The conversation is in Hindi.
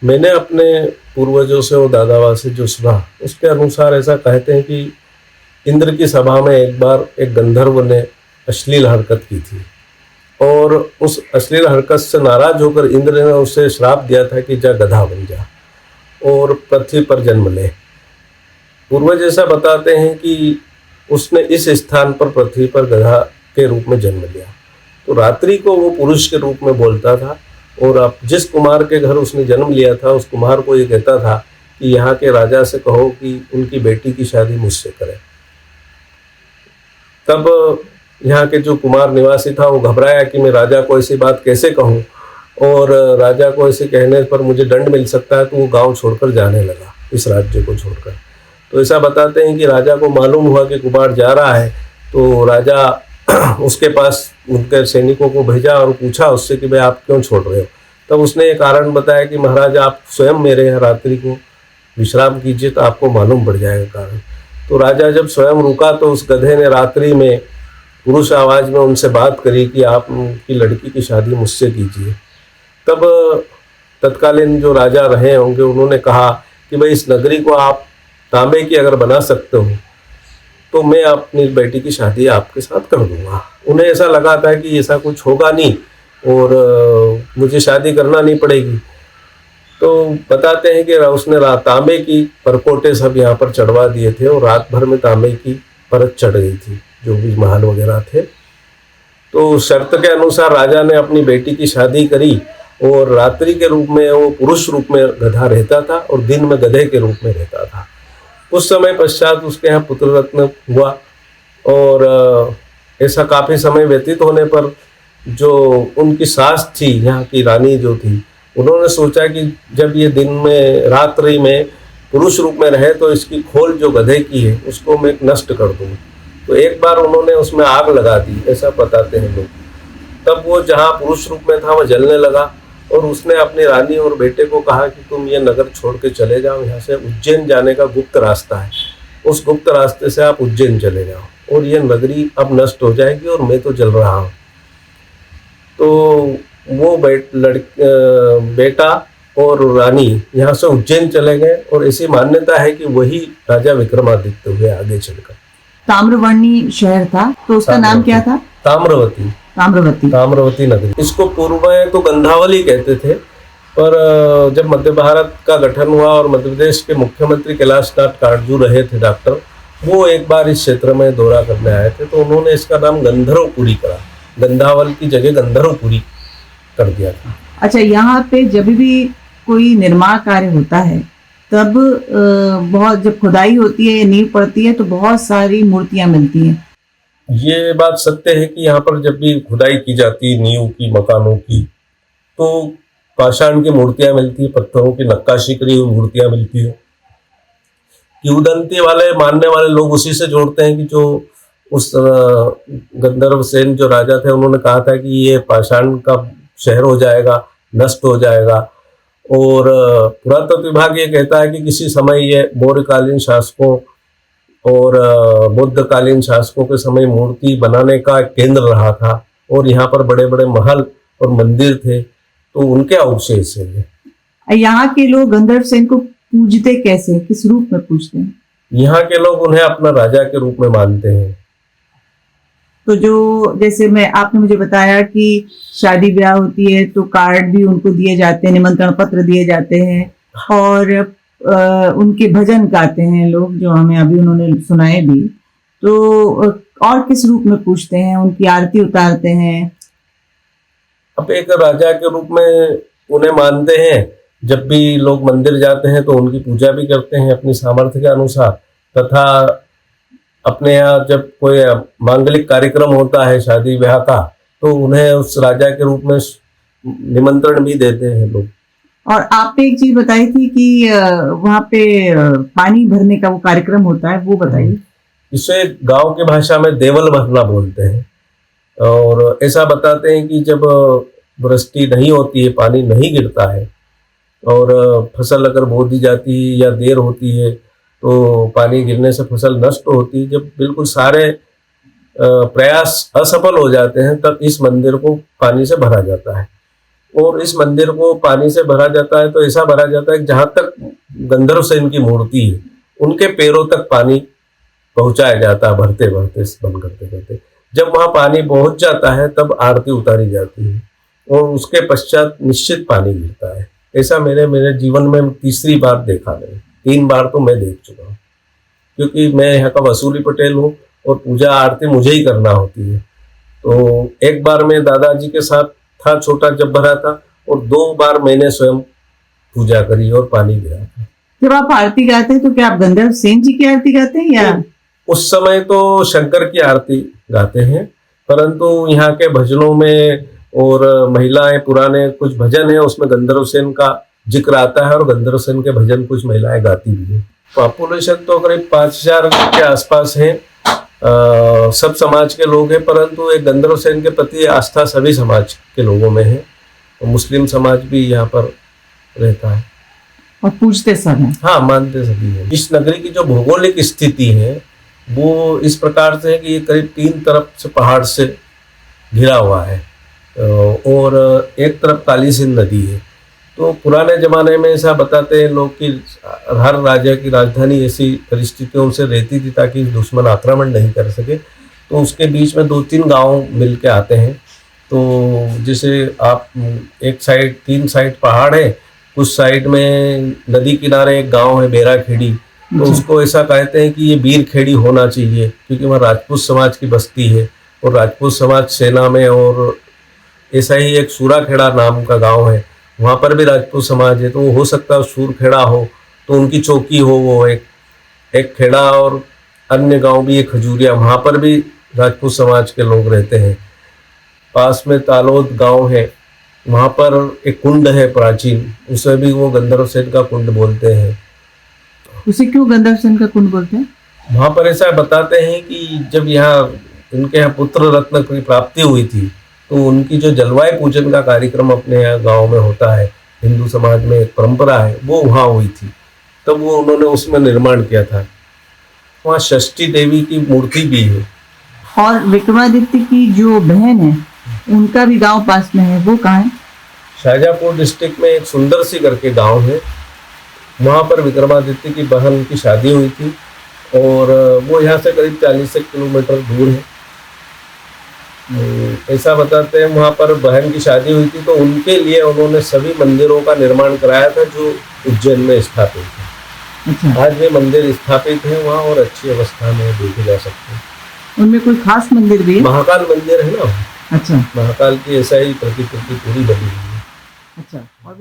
मैंने अपने पूर्वजों से और दादाबा से जो सुना, उसके अनुसार ऐसा कहते हैं कि इंद्र की सभा में एक बार एक गंधर्व ने अश्लील हरकत की थी, और उस अश्लील हरकत से नाराज होकर इंद्र ने उसे श्राप दिया था कि जा गधा बन जा और पृथ्वी पर जन्म ले। पूर्वज ऐसा बताते हैं कि उसने इस स्थान पर पृथ्वी पर गधा के रूप में जन्म लिया। तो रात्रि को वो पुरुष के रूप में बोलता था, और अब जिस कुमार के घर उसने जन्म लिया था उस कुमार को ये कहता था कि यहाँ के राजा से कहो कि उनकी बेटी की शादी मुझसे करे। तब यहाँ के जो कुमार निवासी था वो घबराया कि मैं राजा को ऐसी बात कैसे कहूँ, और राजा को ऐसे कहने पर मुझे दंड मिल सकता है, तो वो गांव छोड़कर जाने लगा, इस राज्य को छोड़कर। तो ऐसा बताते हैं कि राजा को मालूम हुआ कि कुमार जा रहा है, तो राजा उसके पास उनके सैनिकों को भेजा और पूछा उससे कि भाई आप क्यों छोड़ रहे हो। तब उसने ये कारण बताया कि महाराज आप स्वयं मेरे यहाँ रात्रि को विश्राम कीजिए तो आपको मालूम पड़ जाएगा कारण। तो राजा जब स्वयं रुका तो उस गधे ने रात्रि में पुरुष आवाज में उनसे बात करी कि आप उनकी लड़की की शादी मुझसे कीजिए। तब तत्कालीन जो राजा रहे होंगे उन्होंने कहा कि भाई इस नगरी को आप तांबे की अगर बना सकते हो तो मैं अपनी बेटी की शादी आपके साथ कर दूंगा। उन्हें ऐसा लगा था कि ऐसा कुछ होगा नहीं और मुझे शादी करना नहीं पड़ेगी। तो बताते हैं कि उसने तांबे की परकोटे सब यहाँ पर चढ़वा दिए थे और रात भर में तांबे की परत चढ़ गई थी, जो भी महल वगैरह थे। तो शर्त के अनुसार राजा ने अपनी बेटी की शादी करी, और रात्रि के रूप में वो पुरुष रूप में गधा रहता था और दिन में गधे के रूप में रहता था। कुछ समय पश्चात उसके यहाँ पुत्र रत्न हुआ, और ऐसा काफ़ी समय व्यतीत होने पर जो उनकी सास थी, यहाँ की रानी जो थी, उन्होंने सोचा कि जब ये दिन में रात्रि में पुरुष रूप में रहे तो इसकी खोल जो गधे की है उसको मैं नष्ट कर दूँ। तो एक बार उन्होंने उसमें आग लगा दी, ऐसा बताते हैं लोग। तब वो जहाँ पुरुष रूप में था वह जलने लगा, और उसने अपनी रानी और बेटे को कहा कि तुम ये नगर छोड़ के चले जाओ, यहाँ से उज्जैन जाने का गुप्त रास्ता है, उस गुप्त रास्ते से आप उज्जैन चले जाओ और ये नगरी अब नष्ट हो जाएगी और मैं तो जल रहा हूँ। तो वो बेटा और रानी यहाँ से उज्जैन चले गए, और ऐसी मान्यता है कि वही राजा विक्रमादित्य हुए आगे चलकर। ताम्रवर्णी शहर था, तो उसका नाम क्या था? ताम्रवती। ताम्रवती नगरी। इसको पूर्व में तो गंधावली कहते थे, पर जब मध्य भारत का गठन हुआ और मध्य प्रदेश के मुख्यमंत्री कैलाशनाथ काटजू रहे थे डॉक्टर, वो एक बार इस क्षेत्र में दौरा करने आए थे, तो उन्होंने इसका नाम गंधर्वपुरी करा, गंधावल की जगह गंधर्वपुरी कर दिया था। अच्छा, यहाँ पे जब भी कोई निर्माण कार्य होता है तब बहुत, जब खुदाई होती है या नींव पड़ती है तो बहुत सारी मूर्तियां मिलती हैं। ये बात सत्य है कि यहाँ पर जब भी खुदाई की जाती है नींव की, मकानों की, तो पाषाण की मूर्तियां मिलती है, पत्थरों की नक्काशी करी हुई मूर्तियां मिलती है। किंवदंती वाले मानने वाले लोग उसी से जोड़ते हैं कि जो उस गंधर्व सेन जो राजा थे उन्होंने कहा था कि ये पाषाण का शहर हो जाएगा, नष्ट हो जाएगा। और पुरातत्व विभाग ये कहता है कि किसी समय ये मौर्यकालीन शासकों और बुद्धकालीन शासकों के समय मूर्ति बनाने का केंद्र रहा था, और यहाँ पर बड़े बड़े महल और मंदिर थे, तो उनके अवशेष है। यहाँ के लोग गंधर्व सेन को पूजते कैसे, किस रूप में पूजते हैं? यहाँ के लोग उन्हें अपना राजा के रूप में मानते हैं। तो जो जैसे आपने मुझे बताया कि शादी ब्याह होती है तो कार्ड भी उनको दिए जाते हैं, निमंत्रण पत्र दिए जाते हैं, और उनके भजन गाते हैं लोग, जो हमें अभी उन्होंने सुनाए भी। तो और किस रूप में पूछते हैं, उनकी आरती उतारते हैं? अब एक राजा के रूप में उन्हें मानते हैं। जब भी लोग मंदिर जाते हैं तो उनकी पूजा भी करते हैं अपनी सामर्थ्य के अनुसार, तथा अपने यहाँ जब कोई मांगलिक कार्यक्रम होता है शादी ब्याह का, तो उन्हें उस राजा के रूप में निमंत्रण भी देते हैं लोग। और आपने एक चीज बताई थी कि वहाँ पे पानी भरने का वो कार्यक्रम होता है, वो बताइए। इसे गांव की भाषा में देवल भरना बोलते हैं, और ऐसा बताते हैं कि जब वृष्टि नहीं होती है, पानी नहीं गिरता है, और फसल अगर बो दी जाती है या देर होती है तो पानी गिरने से फसल नष्ट होती है, जब बिल्कुल सारे प्रयास असफल हो जाते हैं तब इस मंदिर को पानी से भरा जाता है। और इस मंदिर को पानी से भरा जाता है, तो ऐसा भरा जाता है कि जहां तक गंधर्व सेन की मूर्ति है उनके पैरों तक पानी पहुंचाया जाता है, भरते भरते बंद करते करते। जब वहां पानी पहुंच जाता है तब आरती उतारी जाती है और उसके पश्चात निश्चित पानी गिरता है। ऐसा मेरे जीवन में तीसरी बार देखा मैंने, 3 बार तो मैं देख चुका हूँ, क्योंकि मैं यहाँ का वसूली पटेल हूँ और पूजा आरती मुझे ही करना होती है। तो एक बार मैं दादाजी के साथ था, छोटा जब भरा था, और 2 बार मैंने स्वयं पूजा करी और पानी गिरा था। जब आप आरती गाते हैं तो क्या आप गंधर्व सेन जी की आरती गाते हैं या? उस समय तो शंकर की आरती गाते हैं, परंतु यहाँ के भजनों में और महिलाएं, पुराने कुछ भजन है उसमें गंधर्व सेन का जिक्र आता है और गंधर्व सेन के भजन कुछ महिलाएं गाती भी है। पॉपुलेशन तो करीब 5000 के आसपास है। सब समाज के लोग हैं, परंतु एक गंधर्व सेन के प्रति आस्था सभी समाज के लोगों में है। तो मुस्लिम समाज भी यहाँ पर रहता है और पूजते सब हैं। हाँ, मानते सभी हैं। इस नगरी की जो भौगोलिक स्थिति है वो इस प्रकार से है कि ये करीब 3 तरफ से पहाड़ से घिरा हुआ है और एक तरफ काली सिंध नदी है। तो पुराने जमाने में ऐसा बताते हैं लोग कि हर राजा की राजधानी ऐसी परिस्थितियों से रहती थी ताकि दुश्मन आक्रमण नहीं कर सके। तो उसके बीच में 2-3 गांव मिल के आते हैं। तो जैसे आप एक साइड 3 साइड पहाड़ है, कुछ साइड में नदी किनारे एक गांव है बेराखेड़ी, तो उसको ऐसा कहते हैं कि ये बीरखेड़ी होना चाहिए क्योंकि वहाँ राजपूत समाज की बस्ती है और राजपूत समाज सेना में। और ऐसा ही एक सूराखेड़ा नाम का गांव है, वहाँ पर भी राजपूत समाज है, तो वो हो सकता है सूरखेड़ा हो तो उनकी चौकी हो वो एक खेड़ा। और अन्य गांव भी एक खजूरिया, वहाँ पर भी राजपूत समाज के लोग रहते हैं। पास में तालोद गांव है, वहाँ पर एक कुंड है प्राचीन, उसे भी वो गंधर्व सेन का कुंड बोलते हैं। उसे क्यों गंधर्व सेन का कुंड बोलते हैं? वहाँ पर ऐसा बताते हैं कि जब यहाँ इनके यहाँ पुत्र रत्न की प्राप्ति हुई थी तो उनकी जो जलवायु पूजन का कार्यक्रम अपने यहाँ गांव में होता है, हिंदू समाज में एक परंपरा है, वो वहाँ हुई थी, तब वो उन्होंने उसमें निर्माण किया था। वहाँ षष्ठी देवी की मूर्ति भी है। और विक्रमादित्य की जो बहन है उनका भी गांव पास में है, वो कहाँ है? शाहजहाँपुर डिस्ट्रिक्ट में एक सुंदर सी करके गांव है, वहाँ पर विक्रमादित्य की बहन की शादी हुई थी और वो यहाँ से करीब 40 किलोमीटर दूर है। ऐसा बताते हैं वहाँ पर बहन की शादी हुई थी तो उनके लिए उन्होंने सभी मंदिरों का निर्माण कराया था जो उज्जैन में स्थापित है। अच्छा। आज वे मंदिर स्थापित हैं वहाँ और अच्छी अवस्था में देखे जा सकते हैं। उनमें कोई खास मंदिर भी है? महाकाल मंदिर है ना। अच्छा। महाकाल की ऐसा ही प्रतिकृति पूरी बनी हुई है। अच्छा। और